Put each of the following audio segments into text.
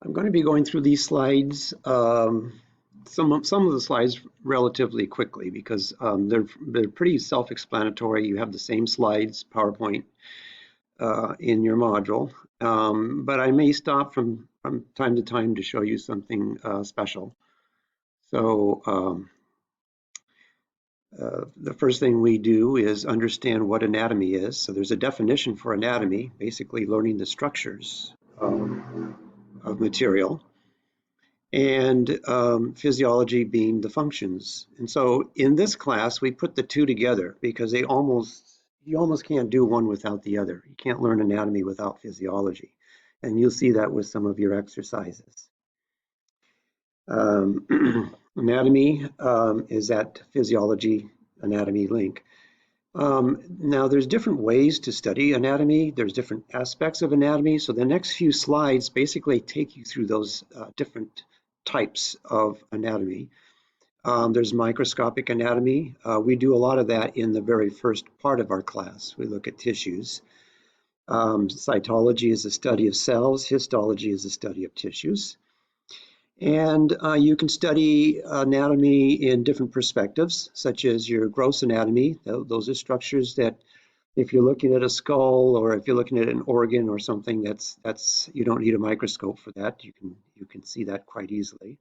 I'm going to be going through these slides, some of the slides relatively quickly because they're pretty self-explanatory. You have the same slides, PowerPoint, in your module, but I may stop from time to time to show you something special. So the first thing we do is understand what anatomy is. So there's a definition for anatomy, basically learning the structures of material, and physiology being the functions. And so in this class, we put the two together because you almost can't do one without the other. You can't learn anatomy without physiology. And you'll see that with some of your exercises. Anatomy is that physiology anatomy link. Now, there's different ways to study anatomy. There's different aspects of anatomy. So the next few slides basically take you through those different types of anatomy. There's microscopic anatomy. We do a lot of that in the very first part of our class. We look at tissues. Cytology is the study of cells. Histology is the study of tissues. And you can study anatomy in different perspectives, such as your gross anatomy. Those are structures that, if you're looking at a skull or if you're looking at an organ or something, that's you don't need a microscope for that. You can see that quite easily.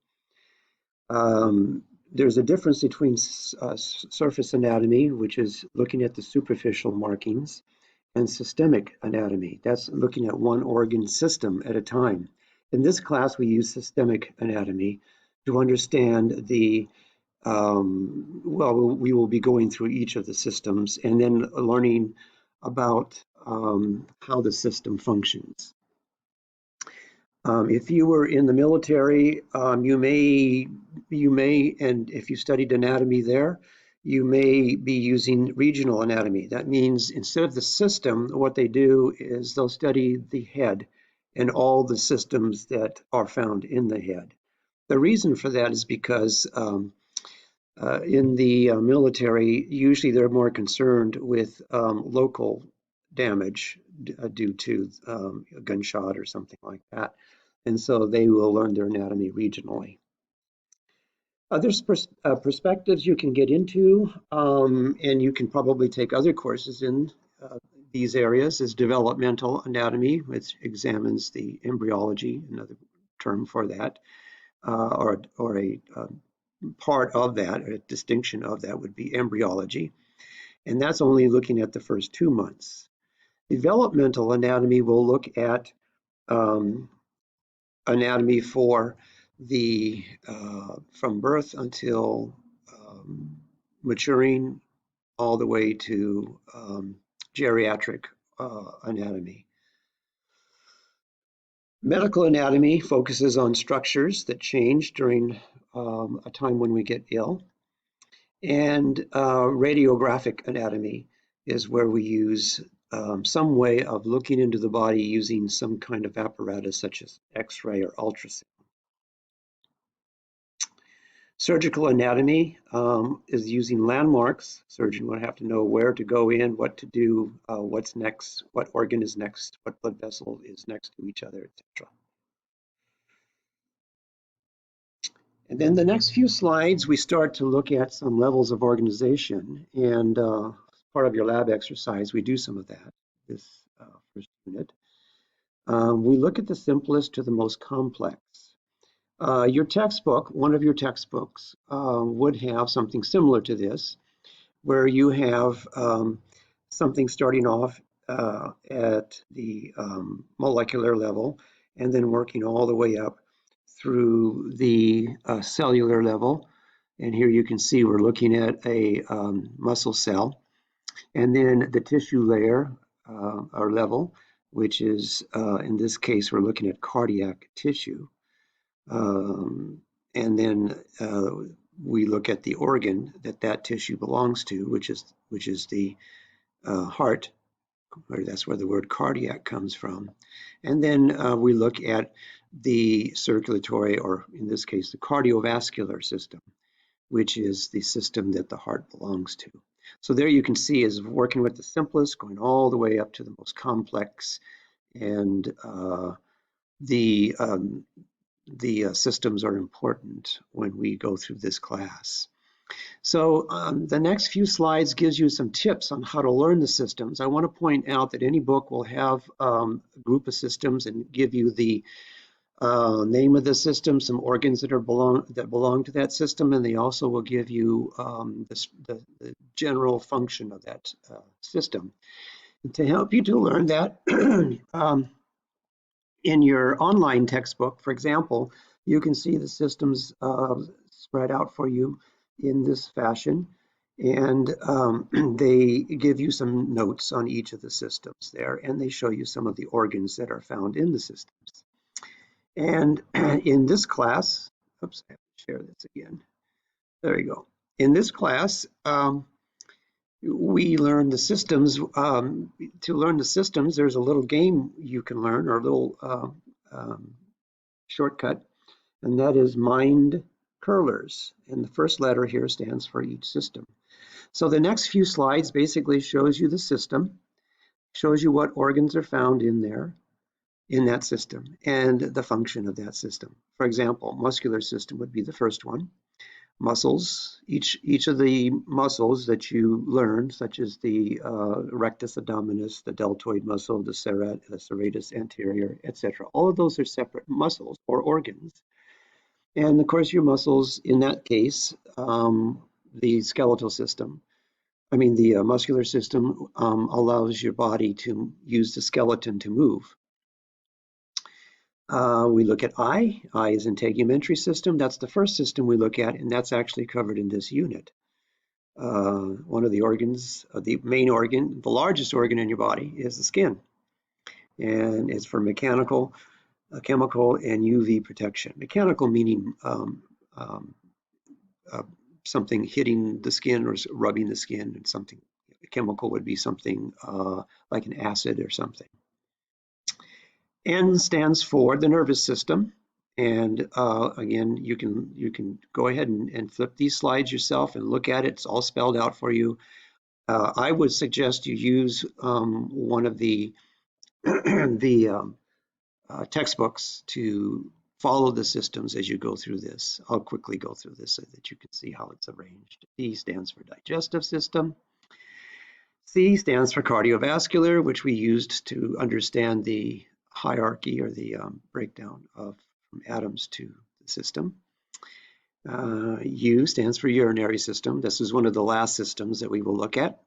There's a difference between surface anatomy, which is looking at the superficial markings, and systemic anatomy. That's looking at one organ system at a time. In this class, we use systemic anatomy to understand well, we will be going through each of the systems and then learning about how the system functions. If you were in the military, you may, and if you studied anatomy there, you may be using regional anatomy. That means instead of the system, what they do is they'll study the head and all the systems that are found in the head. The reason for that is because in the military, usually they're more concerned with local damage due to a gunshot or something like that. And so they will learn their anatomy regionally. There's perspectives you can get into, and you can probably take other courses in these areas, is developmental anatomy, which examines the embryology, another term for that, or a part of that, a distinction of that would be embryology. And that's only looking at the first 2 months. Developmental anatomy will look at anatomy for the from birth until maturing all the way to geriatric anatomy. Medical anatomy focuses on structures that change during a time when we get ill. And radiographic anatomy is where we use some way of looking into the body using some kind of apparatus such as X-ray or ultrasound. Surgical anatomy is using landmarks. Surgeon would have to know where to go in, what to do, what's next, what organ is next, what blood vessel is next to each other, etc. And then the next few slides, we start to look at some levels of organization. And part of your lab exercise, we do some of that, this first unit. We look at the simplest to the most complex. Your textbook, one of your textbooks, would have something similar to this, where you have something starting off at the molecular level and then working all the way up through the cellular level. And here you can see we're looking at a muscle cell. And then the tissue layer or level, which is, in this case, we're looking at cardiac tissue. And then we look at the organ that tissue belongs to, which is the heart, or that's where the word cardiac comes from. And then we look at the circulatory, or in this case, the cardiovascular system, which is the system that the heart belongs to. So there you can see is working with the simplest, going all the way up to the most complex and the systems are important when we go through this class. So the next few slides gives you some tips on how to learn the systems. I want to point out that any book will have a group of systems and give you the name of the system, some organs that belong to that system, and they also will give you the general function of that system. And to help you to learn that, in your online textbook, for example, you can see the systems spread out for you in this fashion, and they give you some notes on each of the systems there, and they show you some of the organs that are found in the systems. And in this class, oops, I have to share this again. There we go. In this class, we learn the systems. To learn the systems, there's a little game you can learn, or a little shortcut, and that is mind curlers. And the first letter here stands for each system. So the next few slides basically shows you the system, shows you what organs are found in there, in that system, and the function of that system. For example, muscular system would be the first one. Muscles, each of the muscles that you learn, such as the rectus abdominis, the deltoid muscle, the serratus anterior, etc. All of those are separate muscles or organs. And of course, your muscles, in that case, the skeletal system, the muscular system allows your body to use the skeleton to move. We look at eye. Eye is integumentary system. That's the first system we look at, and that's actually covered in this unit. One of the organs, the main organ, the largest organ in your body is the skin, and it's for mechanical, chemical, and UV protection. Mechanical meaning something hitting the skin or rubbing the skin, and something. Chemical would be something like an acid or something. N stands for the nervous system, and again, you can go ahead and flip these slides yourself and look at it. It's all spelled out for you. I would suggest you use one of the textbooks to follow the systems as you go through this. I'll quickly go through this so that you can see how it's arranged. D stands for digestive system. C stands for cardiovascular, which we used to understand the hierarchy or the breakdown of from atoms to the system. U stands for urinary system. This is one of the last systems that we will look at.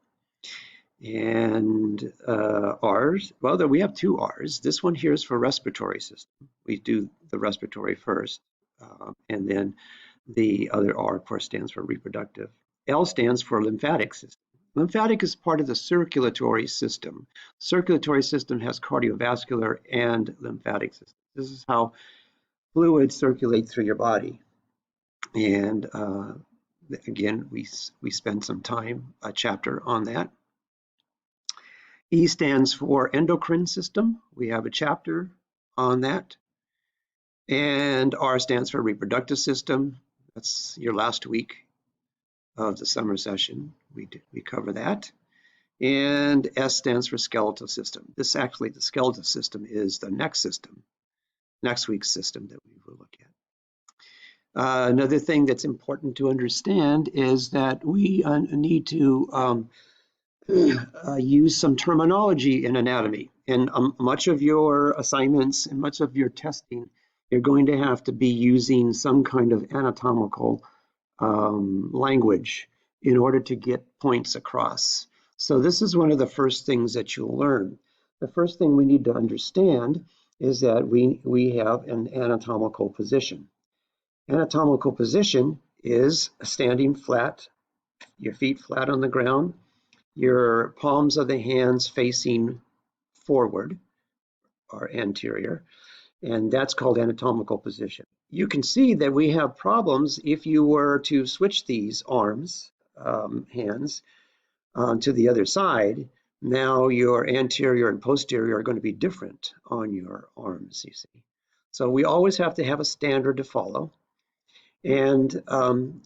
And R's, well, we have two R's. This one here is for respiratory system. We do the respiratory first, and then the other R, of course, stands for reproductive. L stands for lymphatic system. Lymphatic is part of the circulatory system. Circulatory system has cardiovascular and lymphatic system. This is how fluids circulate through your body. And again, we spend some time, a chapter on that. E stands for endocrine system. We have a chapter on that. And R stands for reproductive system. That's your last week of the summer session. We cover that. And S stands for skeletal system. The skeletal system is the next week's system that we will look at. Another thing that's important to understand is that we need to use some terminology in anatomy. And much of your assignments and much of your testing, you're going to have to be using some kind of anatomical language in order to get points across. So this is one of the first things that you'll learn. The first thing we need to understand is that we have an anatomical position. Anatomical position is standing flat, your feet flat on the ground, your palms of the hands facing forward or anterior, and that's called anatomical position. You can see that we have problems if you were to switch these arms, hands, to the other side. Now your anterior and posterior are going to be different on your arms, you see. So we always have to have a standard to follow. And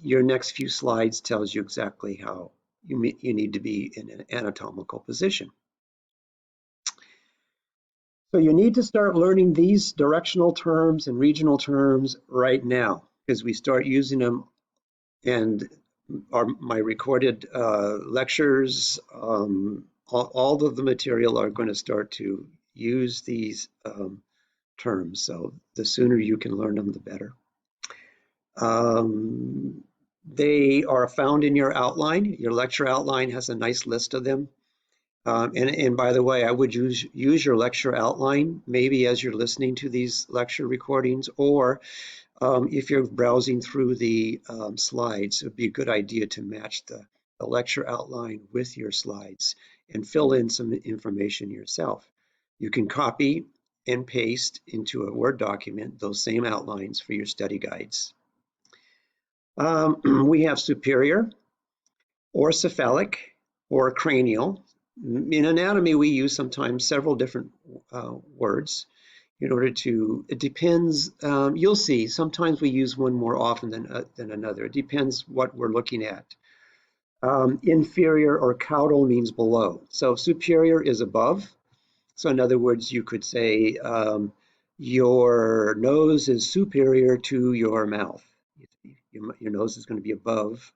your next few slides tells you exactly how you need to be in an anatomical position. So you need to start learning these directional terms and regional terms right now, because we start using them, and my recorded lectures, all of the material are going to start to use these terms. So the sooner you can learn them, the better. They are found in your outline. Your lecture outline has a nice list of them. And by the way, I would use your lecture outline maybe as you're listening to these lecture recordings, or if you're browsing through the slides, it would be a good idea to match the lecture outline with your slides and fill in some information yourself. You can copy and paste into a Word document those same outlines for your study guides. We have superior, or cephalic, or cranial. In anatomy, we use sometimes several different words in order to, it depends, you'll see, sometimes we use one more often than another. It depends what we're looking at. Inferior or caudal means below. So superior is above. So in other words, you could say your nose is superior to your mouth. Your nose is going to be above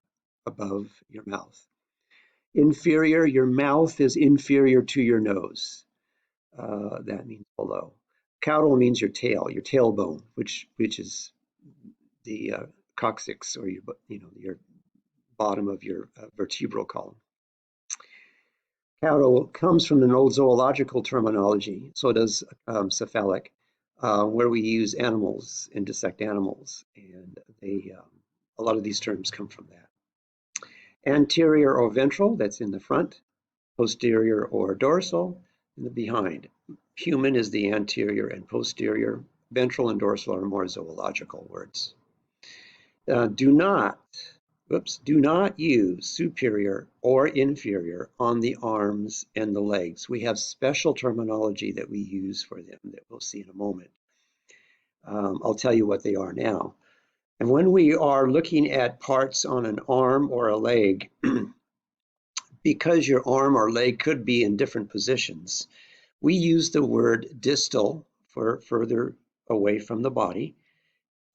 your mouth. Inferior, your mouth is inferior to your nose. That means below. Caudal means your tailbone, which is the coccyx, or your bottom of your vertebral column. Caudal comes from an old zoological terminology, so does cephalic, where we use animals and dissect animals, and a lot of these terms come from that. Anterior or ventral, that's in the front. Posterior or dorsal, in the behind. Human is the anterior and posterior. Ventral and dorsal are more zoological words. Do not use superior or inferior on the arms and the legs. We have special terminology that we use for them that we'll see in a moment. I'll tell you what they are now. And when we are looking at parts on an arm or a leg, because your arm or leg could be in different positions, we use the word distal for further away from the body,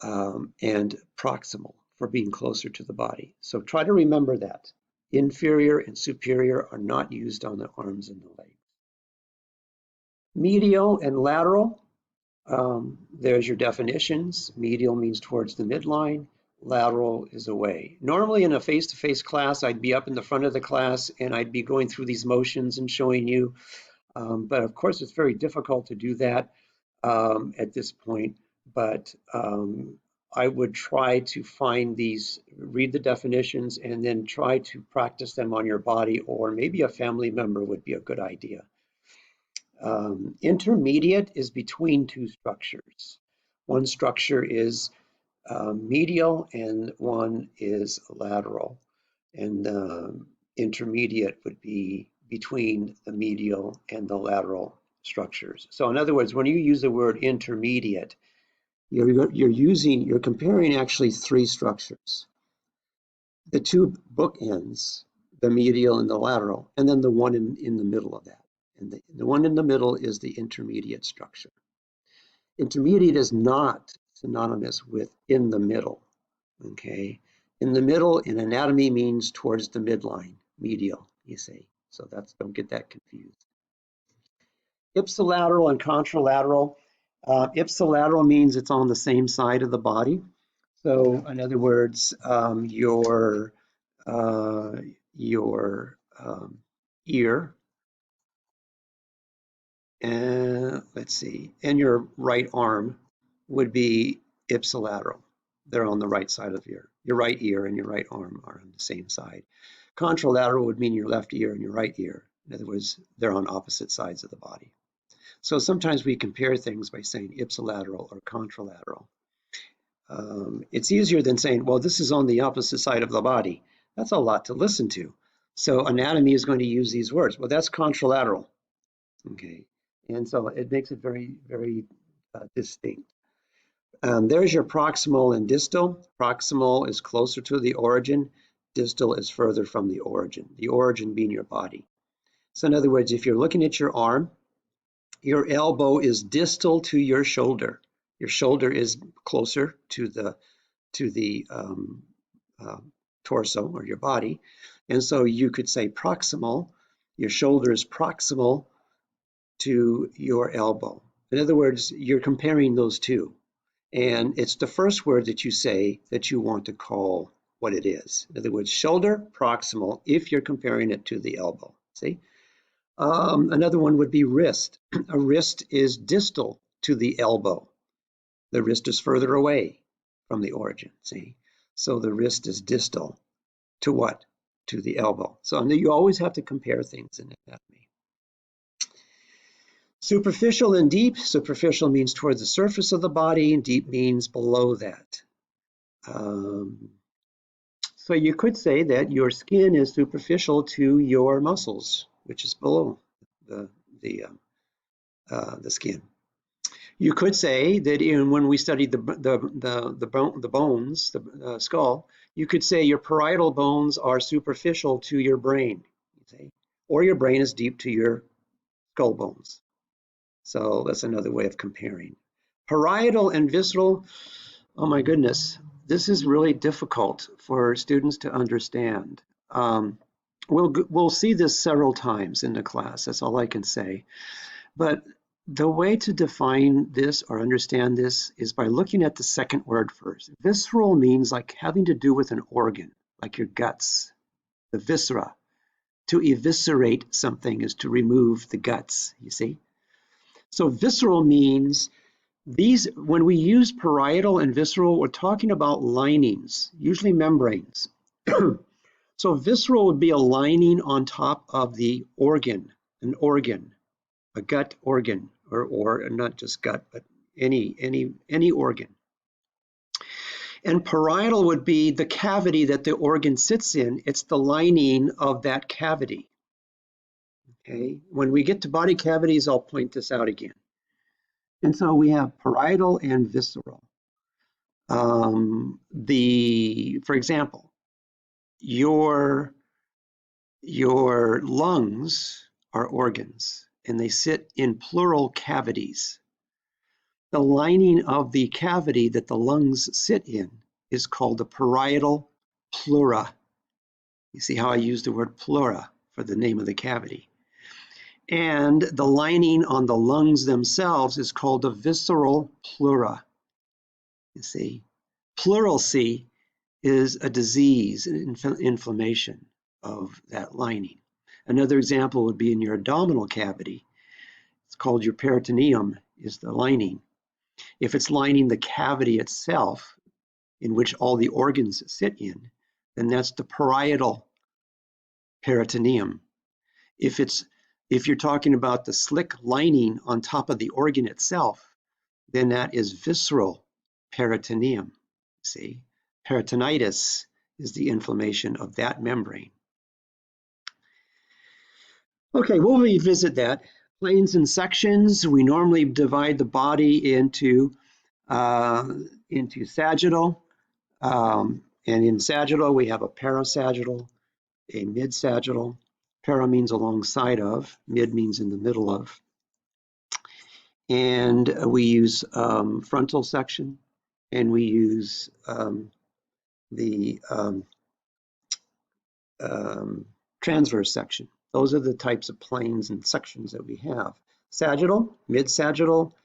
and proximal for being closer to the body. So try to remember that. Inferior and superior are not used on the arms and the legs. Medial and lateral, there's your definitions. Medial means towards the midline. Lateral is away. Normally in a face-to-face class, I'd be up in the front of the class and I'd be going through these motions and showing you. But of course, it's very difficult to do that at this point. But I would try to find these, read the definitions, and then try to practice them on your body, or maybe a family member would be a good idea. Intermediate is between two structures. One structure is medial and one is lateral. And intermediate would be between the medial and the lateral structures. So in other words, when you use the word intermediate, you're comparing actually three structures. The two bookends, the medial and the lateral, and then the one in the middle of that. And the one in the middle is the intermediate structure. Intermediate is not synonymous with in the middle, okay? In the middle in anatomy means towards the midline, medial, you see. So don't get that confused. Ipsilateral and contralateral. Ipsilateral means it's on the same side of the body. So in other words, your ear, and let's see, and your right arm would be ipsilateral. They're on the right side of your right ear and your right arm are on the same side. Contralateral would mean your left ear and your right ear. In other words, they're on opposite sides of the body. So sometimes we compare things by saying ipsilateral or contralateral. It's easier than saying, well, this is on the opposite side of the body. That's a lot to listen to. So anatomy is going to use these words. Well, that's contralateral. Okay. And so it makes it very, very distinct. There's your proximal and distal. Proximal is closer to the origin. Distal is further from the origin being your body. So in other words, if you're looking at your arm Your elbow is distal to your shoulder. Your shoulder is closer to the uh, torso or your body. And so you could say proximal. Your shoulder is proximal to your elbow. In other words, you're comparing those two. And it's the first word that you say that you want to call what it is. In other words, shoulder, proximal, if you're comparing it to the elbow. See? Another one would be wrist. A wrist is distal to the elbow. The wrist is further away from the origin, see? So the wrist is distal to what? To the elbow. So you always have to compare things in anatomy. Superficial and deep. Superficial means towards the surface of the body, and deep means below that. So you could say that your skin is superficial to your muscles, which is below the skin. You could say that when we studied the bones, the skull, you could say your parietal bones are superficial to your brain, or your brain is deep to your skull bones. So that's another way of comparing. Parietal and visceral, oh my goodness, this is really difficult for students to understand. We'll see this several times in the class, that's all I can say. But the way to define this or understand this is by looking at the second word first. Visceral means like having to do with an organ, like your guts, the viscera. To eviscerate something is to remove the guts, you see? So visceral means when we use parietal and visceral, we're talking about linings, usually membranes. So visceral would be a lining on top of the organ, an organ, a gut organ, or not just gut, but any organ. And parietal would be the cavity that the organ sits in. It's the lining of that cavity. Okay, when we get to body cavities, I'll point this out again. And so we have parietal and visceral. For example, your lungs are organs, and they sit in pleural cavities. The lining of the cavity that the lungs sit in is called the parietal pleura. You see how I use the word pleura for the name of the cavity. And the lining on the lungs themselves is called the visceral pleura. You see, pleurisy is a disease, an inflammation of that lining. Another example would be in your abdominal cavity. It's called your peritoneum, is the lining. If it's lining the cavity itself, in which all the organs sit in, then that's the parietal peritoneum. If you're talking about the slick lining on top of the organ itself, then that is visceral peritoneum. See, peritonitis is the inflammation of that membrane. Okay, we'll revisit that. Planes and sections. We normally divide the body into sagittal, and in sagittal we have a parasagittal, a mid-sagittal. Para means alongside of, mid means in the middle of. And we use frontal section, and we use the transverse section. Those are the types of planes and sections that we have. Sagittal, mid-sagittal,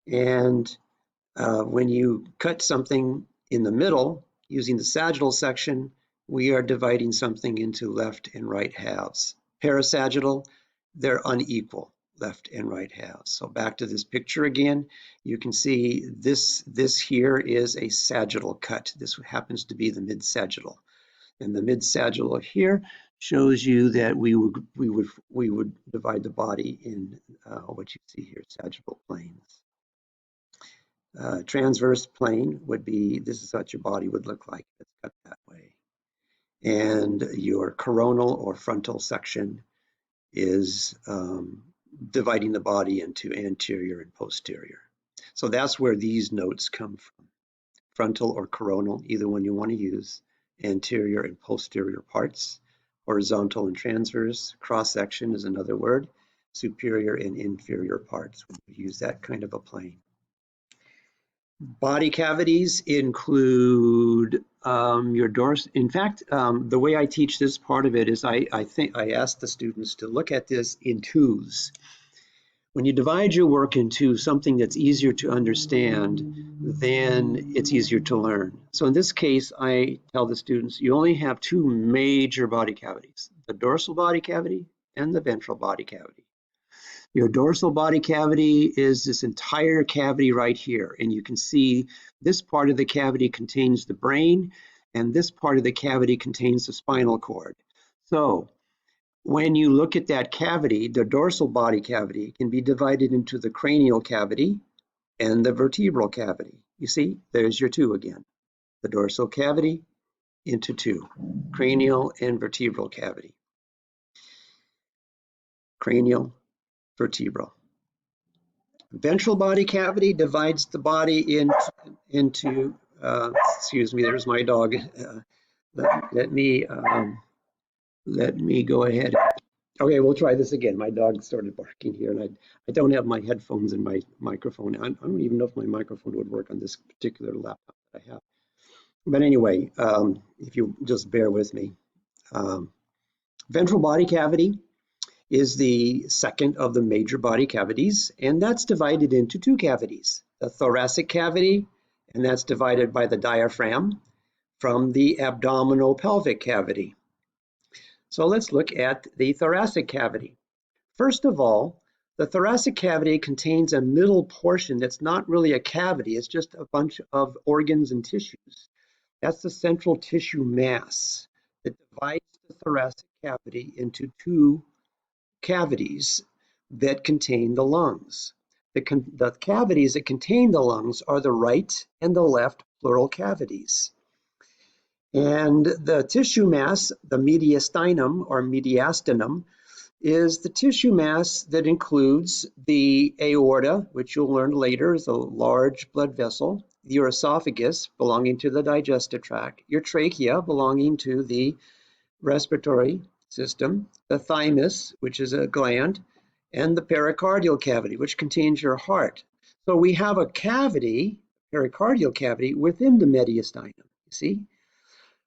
and when you cut something in the middle using the sagittal section, we are dividing something into left and right halves. Parasagittal, they're unequal, left and right halves. So back to this picture again, you can see this here is a sagittal cut. This happens to be the mid-sagittal. And the mid-sagittal here shows you that we would divide the body in what you see here, sagittal planes. Transverse plane would be, this is what your body would look like if it's cut that way. And your coronal or frontal section is dividing the body into anterior and posterior. So that's where these notes come from. Frontal or coronal, either one you want to use. Anterior and posterior parts. Horizontal and transverse. Cross section is another word. superior and inferior parts when you use that kind of a plane. Body cavities include your dorsal. In fact, the way I teach this part of it is I think I ask the students to look at this in twos. When you divide your work into something that's easier to understand, then it's easier to learn. So in this case, I tell the students, you only have two major body cavities, the dorsal body cavity and the ventral body cavity. Your dorsal body cavity is this entire cavity right here. And you can see this part of the cavity contains the brain, and this part of the cavity contains the spinal cord. So when you look at that cavity, the dorsal body cavity can be divided into the cranial cavity and the vertebral cavity. You see, there's your two again. The dorsal cavity into two, cranial and vertebral cavity. Cranial, vertebral. Ventral body cavity divides the body into excuse me, there's my dog. Let me go ahead. Okay, we'll try this again. My dog started barking here, and I don't have my headphones and my microphone. I don't even know if my microphone would work on this particular laptop that I have. But anyway, if you just bear with me. Ventral body cavity is the second of the major body cavities, and that's divided into two cavities, the thoracic cavity, and that's divided by the diaphragm, from the abdominal pelvic cavity. So let's look at the thoracic cavity. First of all, the thoracic cavity contains a middle portion that's not really a cavity, it's just a bunch of organs and tissues. That's the central tissue mass that divides the thoracic cavity into two cavities that contain the lungs. The cavities that contain the lungs are the right and the left pleural cavities. And the tissue mass, the mediastinum or mediastinum, is the tissue mass that includes the aorta, which you'll learn later is a large blood vessel, your esophagus belonging to the digestive tract, your trachea belonging to the respiratory system, the thymus, which is a gland, and the pericardial cavity, which contains your heart. So we have a cavity, pericardial cavity, within the mediastinum, you see?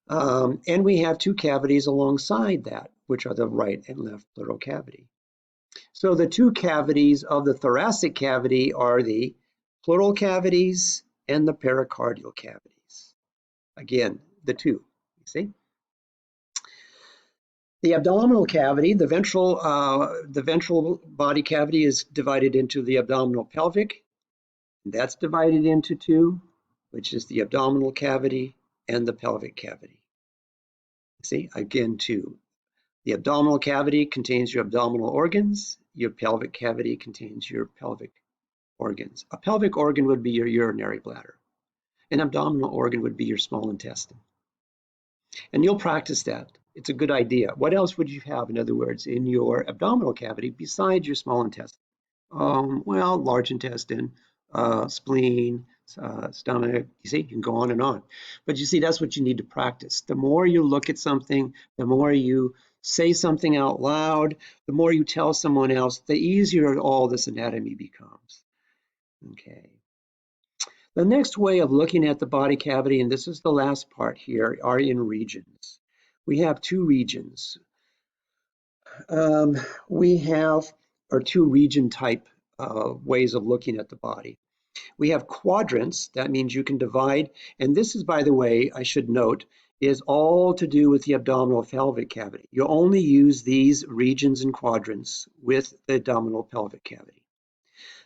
And we have two cavities alongside that, which are the right and left pleural cavity. So the two cavities of the thoracic cavity are the pleural cavities and the pericardial cavities. Again, the two, you see? The abdominal cavity, the ventral body cavity is divided into the abdominal pelvic. That's divided into two, which is the abdominal cavity and the pelvic cavity. See, again, two. The abdominal cavity contains your abdominal organs. Your pelvic cavity contains your pelvic organs. A pelvic organ would be your urinary bladder. An abdominal organ would be your small intestine. And you'll practice that. It's a good idea. What else would you have, in other words, in your abdominal cavity besides your small intestine? Well, large intestine, spleen, stomach, you see, you can go on and on. But you see, that's what you need to practice. The more you look at something, the more you say something out loud, the more you tell someone else, the easier all this anatomy becomes. Okay. The next way of looking at the body cavity, and this is the last part here, are in regions. We have two regions. We have our two region type ways of looking at the body. We have quadrants, that means you can divide, and this is, by the way, I should note, is all to do with the abdominal pelvic cavity. You only use these regions and quadrants with the abdominal pelvic cavity.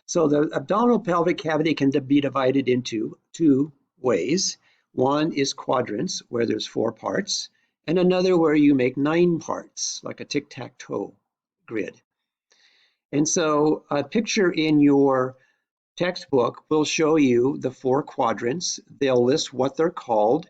So the abdominal pelvic cavity can be divided into two ways. One is quadrants, where there's 4 parts, and another where you make 9 parts, like a tic-tac-toe grid. And so a picture in your textbook will show you the 4 quadrants. They'll list what they're called,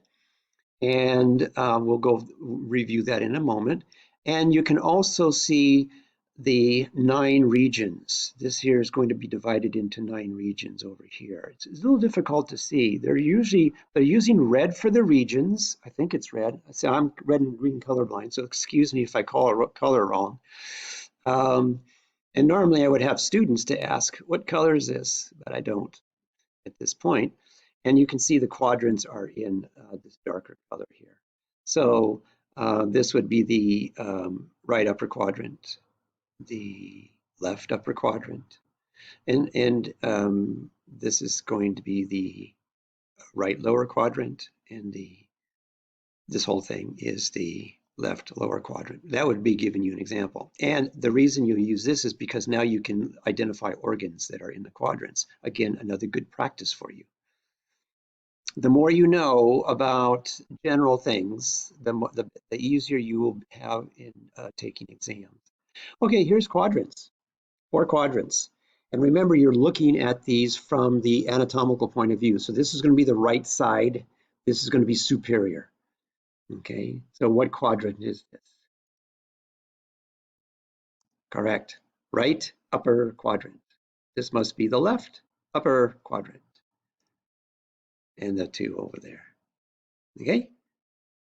and we'll go review that in a moment. And you can also see the 9 regions. This here is going to be divided into 9 regions over here. It's a little difficult to see. They're using red for the regions. I think it's red. So I'm red and green colorblind, so excuse me if I call a color wrong. And normally I would have students to ask, what color is this? But I don't at this point. And you can see the quadrants are in this darker color here. So this would be the right upper quadrant, the left upper quadrant, and this is going to be the right lower quadrant, and this whole thing is the left lower quadrant. That would be giving you an example. And the reason you use this is because now you can identify organs that are in the quadrants. Again, another good practice for you. The more you know about general things, the easier you will have in taking exams. Okay, here's quadrants, 4 quadrants. And remember, you're looking at these from the anatomical point of view. So this is going to be the right side. This is going to be superior. Okay, so what quadrant is this? Correct. Right upper quadrant. This must be the left upper quadrant. And the 2 over there. Okay,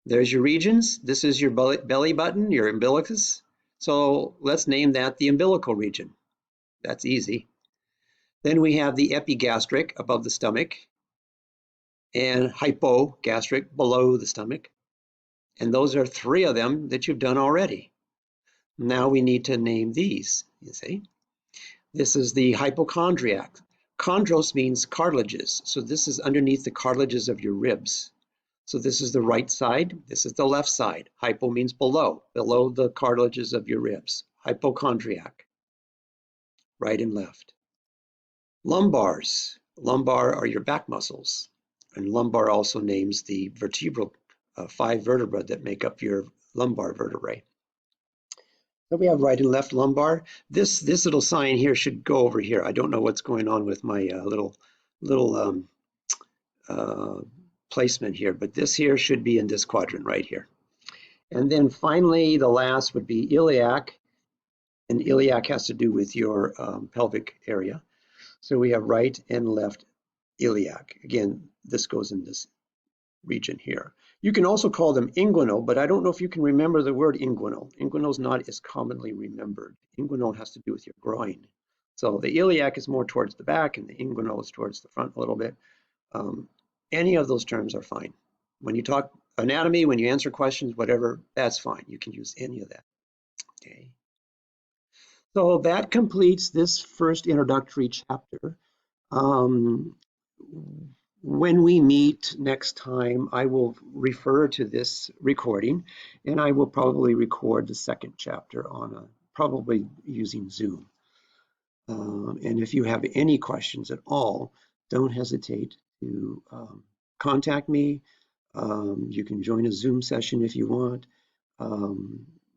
there's your regions. This is your belly button, your umbilicus. So let's name that the umbilical region. That's easy. Then we have the epigastric above the stomach and hypogastric below the stomach. And those are 3 of them that you've done already. Now we need to name these, you see. This is the hypochondriac. Chondros means cartilages. So this is underneath the cartilages of your ribs. So this is the right side. This is the left side. Hypo means below the cartilages of your ribs. Hypochondriac, right and left. Lumbars. Lumbar are your back muscles. And lumbar also names the vertebral 5 vertebrae that make up your lumbar vertebrae. So we have right and left lumbar. This little sign here should go over here. I don't know what's going on with my little placement here, but this here should be in this quadrant right here. And then finally, the last would be iliac, and iliac has to do with your pelvic area. So we have right and left iliac. Again, this goes in this region here. You can also call them inguinal, but I don't know if you can remember the word inguinal. Inguinal is not as commonly remembered. Inguinal has to do with your groin. So the iliac is more towards the back and the inguinal is towards the front a little bit. Any of those terms are fine. When you talk anatomy, when you answer questions, whatever, that's fine. You can use any of that. Okay. So that completes this first introductory chapter. When we meet next time, I will refer to this recording, and I will probably record the second chapter on probably using Zoom. And if you have any questions at all, don't hesitate to contact me. You can join a Zoom session if you want.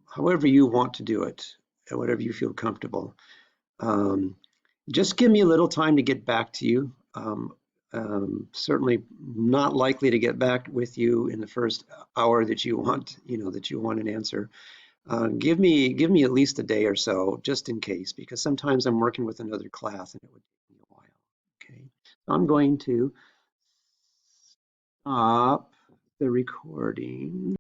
However you want to do it, whatever you feel comfortable. Just give me a little time to get back to you. Certainly not likely to get back with you in the first hour that you want, that you want an answer. Give me at least a day or so, just in case, because sometimes I'm working with another class and it would take me a while. Okay, so I'm going to stop the recording.